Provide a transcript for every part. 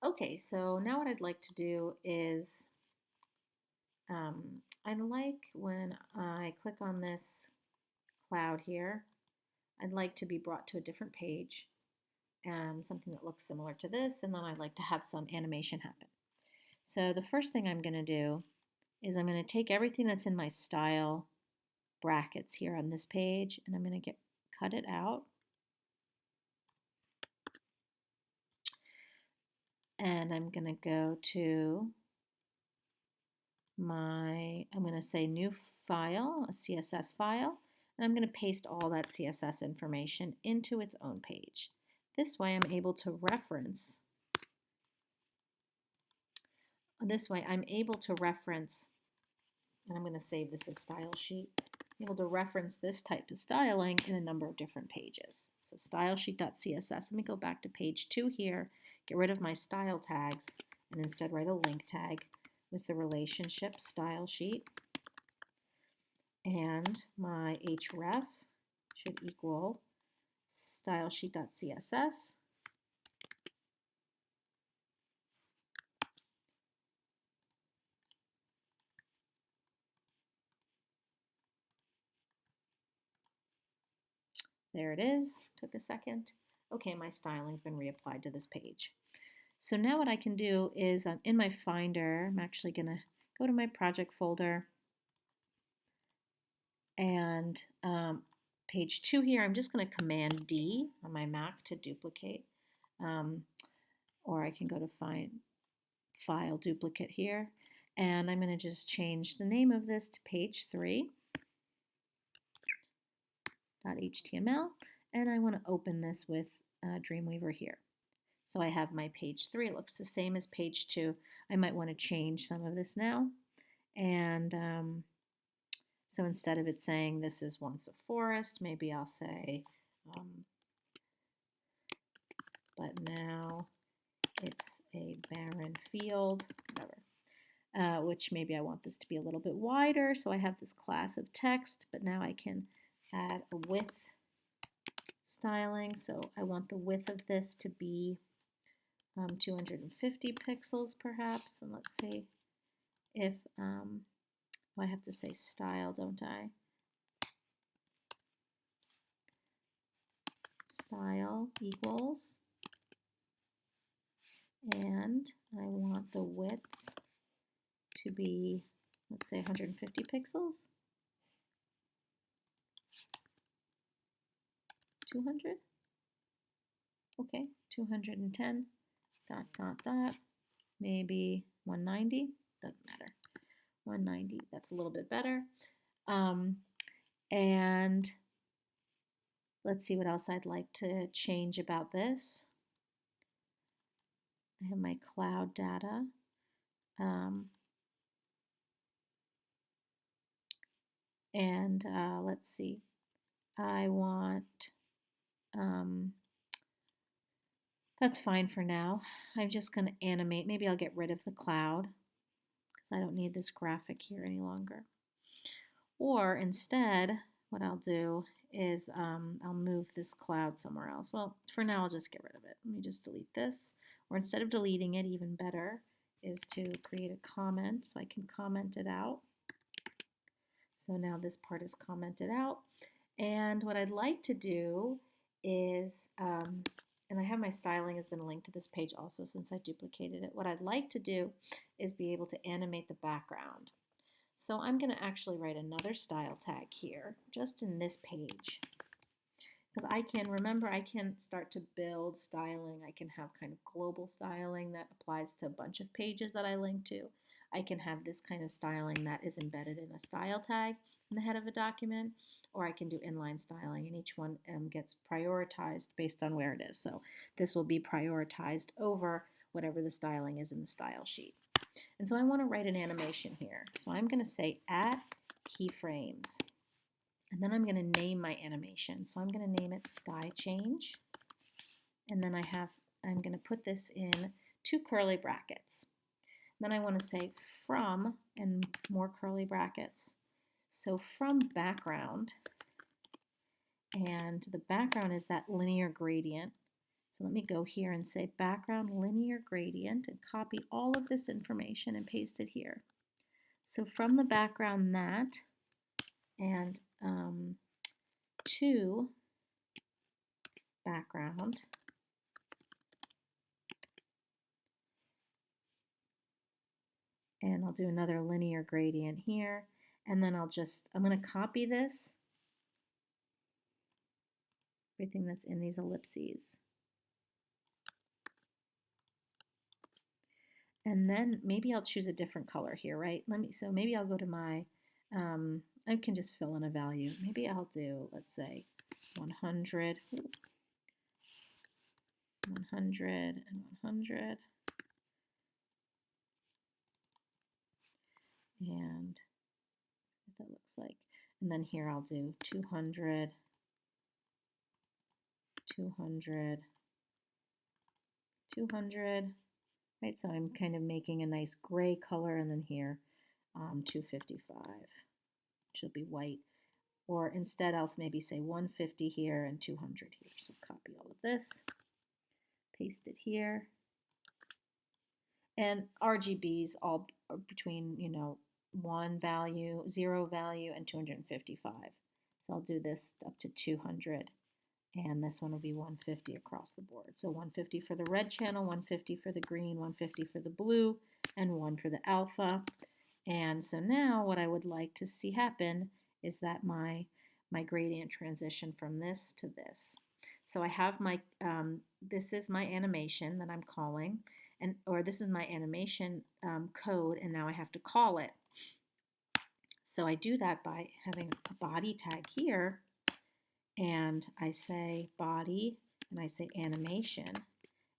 Okay, so now what I'd like to do is I'd like when I click on this cloud here, I'd like to be brought to a different page, something that looks similar to this, and then I'd like to have some animation happen. So the first thing I'm going to do is I'm going to take everything that's in my style brackets here on this page, and I'm going to cut it out. And I'm going to go to I'm going to say new file, a CSS file, and I'm going to paste all that CSS information into its own page. This way I'm able to reference, and I'm going to save this as style sheet, I'm able to reference this type of styling in a number of different pages. So stylesheet.css, let me go back to page 2 here, get rid of my style tags, and instead write a link tag with the relationship style sheet, and my href should equal stylesheet.css. There it is, took a second. Okay, my styling's been reapplied to this page. So now what I can do is in my Finder, I'm actually going to go to my project folder, and page 2 here, I'm just going to Command D on my Mac to duplicate, or I can go to File Duplicate here, and I'm going to just change the name of this to page 3.html, and I want to open this with Dreamweaver here. So I have my page 3. It looks the same as page 2. I might want to change some of this now. And so instead of it saying this is once a forest, maybe I'll say, but now it's a barren field, whatever. Which maybe I want this to be a little bit wider. So I have this class of text, but now I can add a width styling. So I want the width of this to be 250 pixels perhaps, and let's see if I have to say style, don't I? Style equals, and I want the width to be, let's say 150 pixels. 200? Okay, 210, maybe 190, doesn't matter. 190, that's a little bit better. And let's see what else I'd like to change about this. I have my cloud data. And let's see, I want, that's fine for now. I'm just going to animate. Maybe I'll get rid of the cloud because I don't need this graphic here any longer. Or instead, what I'll do is I'll move this cloud somewhere else. Well, for now, I'll just get rid of it. Let me just delete this. Or instead of deleting it, even better is to create a comment so I can comment it out. So now this part is commented out. And what I'd like to do is, and I have my styling has been linked to this page also since I duplicated it. What I'd like to do is be able to animate the background. So I'm going to actually write another style tag here, just in this page. Because I can start to build styling. I can have kind of global styling that applies to a bunch of pages that I link to. I can have this kind of styling that is embedded in a style tag in the head of a document, or I can do inline styling, and each one gets prioritized based on where it is. So this will be prioritized over whatever the styling is in the style sheet. And so I want to write an animation here. So I'm going to say at keyframes. And then I'm going to name my animation. So I'm going to name it sky change. And then I'm going to put this in 2 curly brackets. Then I want to say from and more curly brackets. So from background, and the background is that linear gradient. So let me go here and say background linear gradient and copy all of this information and paste it here. So from the background that and to background, and I'll do another linear gradient here, and then I'm going to copy this, everything that's in these ellipses. And then maybe I'll choose a different color here, right? So maybe I'll go to my, I can just fill in a value. Maybe I'll do, let's say, 100, 100, and 100. And what that looks like. And then here I'll do 200, 200, 200, right? So I'm kind of making a nice gray color, and then here 255, which will be white. Or instead I'll maybe say 150 here and 200 here. So copy all of this, paste it here. And RGBs all are between, 1 value, 0 value, and 255. So I'll do this up to 200. And this one will be 150 across the board. So 150 for the red channel, 150 for the green, 150 for the blue, and 1 for the alpha. And so now what I would like to see happen is that my gradient transition from this to this. So I have my, this is my animation that I'm calling, or this is my animation code, and now I have to call it. So I do that by having a body tag here, and I say body, and I say animation,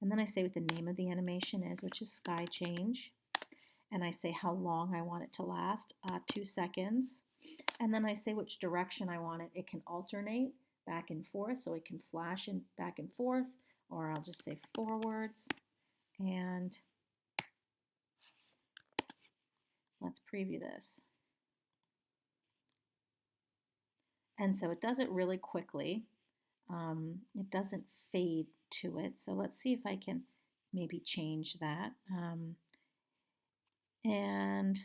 and then I say what the name of the animation is, which is sky change, and I say how long I want it to last, 2 seconds, and then I say which direction I want it. It can alternate back and forth, so it can flash in back and forth, or I'll just say forwards, and let's preview this. And so it does it really quickly. It doesn't fade to it. So let's see if I can maybe change that. And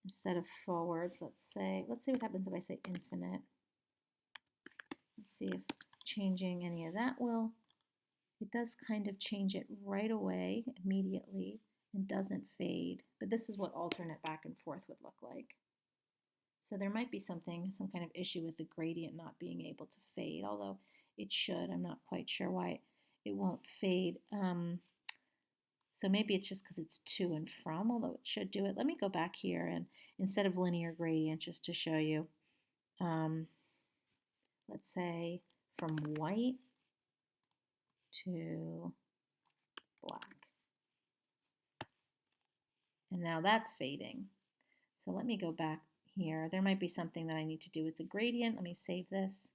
instead of forwards, let's see what happens if I say infinite. Let's see if changing any of that will. It does kind of change it right away, immediately, and doesn't fade. But this is what alternate back and forth would look like. So there might be some kind of issue with the gradient not being able to fade, although it should. I'm not quite sure why it won't fade. So maybe it's just because it's to and from, although it should do it. Let me go back here, and instead of linear gradient, just to show you, let's say from white to black. And now that's fading. So let me go back here. There might be something that I need to do with the gradient. Let me save this,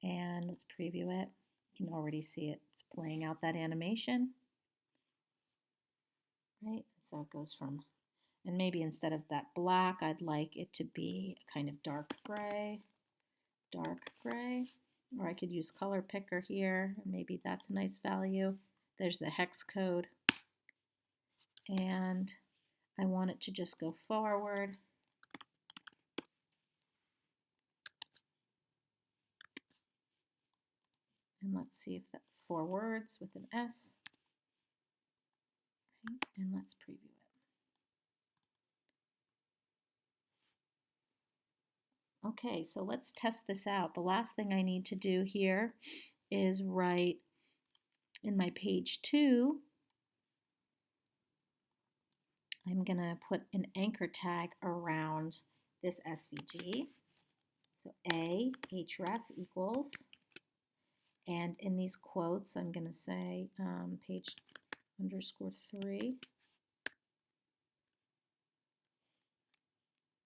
and let's preview it. You can already see it. It's playing out that animation. Right, so it goes from, and maybe instead of that black, I'd like it to be a kind of dark gray, or I could use color picker here, and maybe that's a nice value. There's the hex code, and I want it to just go forward. And let's see if that forwards with an S. Right, and let's preview it. Okay, so let's test this out. The last thing I need to do here is write in my page 2, I'm going to put an anchor tag around this SVG. So A, href equals, and in these quotes, I'm going to say page _3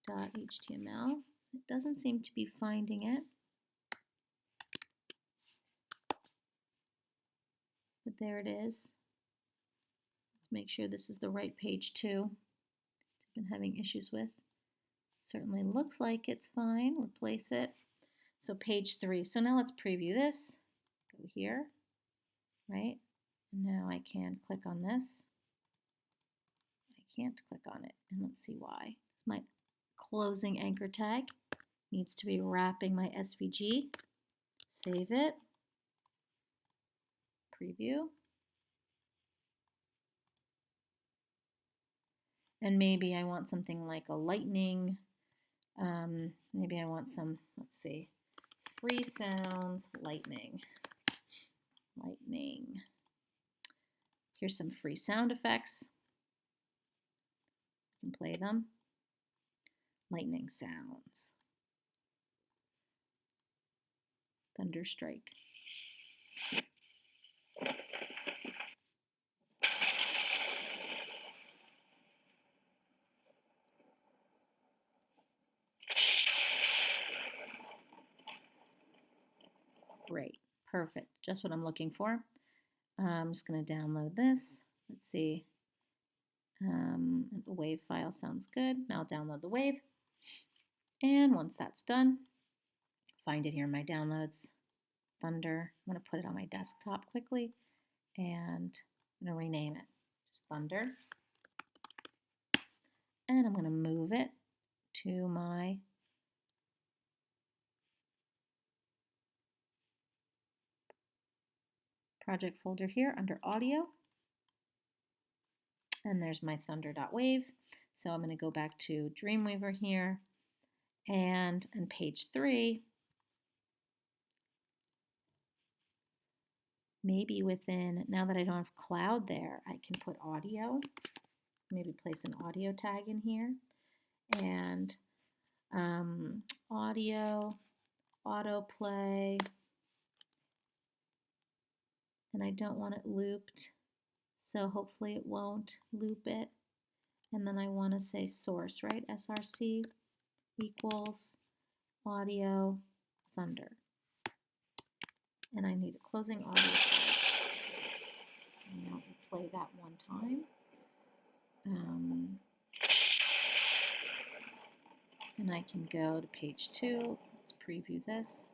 .html. It doesn't seem to be finding it, but there it is. Let's make sure this is the right page 2. I've been having issues with. Certainly looks like it's fine. Replace it. So page 3. So now let's preview this. Go here. right? Now I can click on this. I can't click on it, and let's see why. It's my closing anchor tag. Needs to be wrapping my SVG. Save it. Preview. And maybe I want something like a lightning. Maybe I want some, let's see, free sounds, lightning. Lightning. Here's some free sound effects. You can play them. Lightning sounds. Thunderstrike. Great, perfect, just what I'm looking for. I'm just going to download this. Let's see. The wave file sounds good. Now I'll download the wave. And once that's done, find it here in my downloads. Thunder. I'm going to put it on my desktop quickly, and I'm going to rename it just Thunder. And I'm going to move it to my project folder here under audio. And there's my thunder.wave. So I'm going to go back to Dreamweaver here, and on page 3, maybe within, now that I don't have cloud there, I can put audio, maybe place an audio tag in here, and audio, autoplay, and I don't want it looped, so hopefully it won't loop it. And then I want to say source, right? src equals audio thunder. And I need a closing audio tag. So now I'll play that one time. And I can go to page 2. Let's preview this.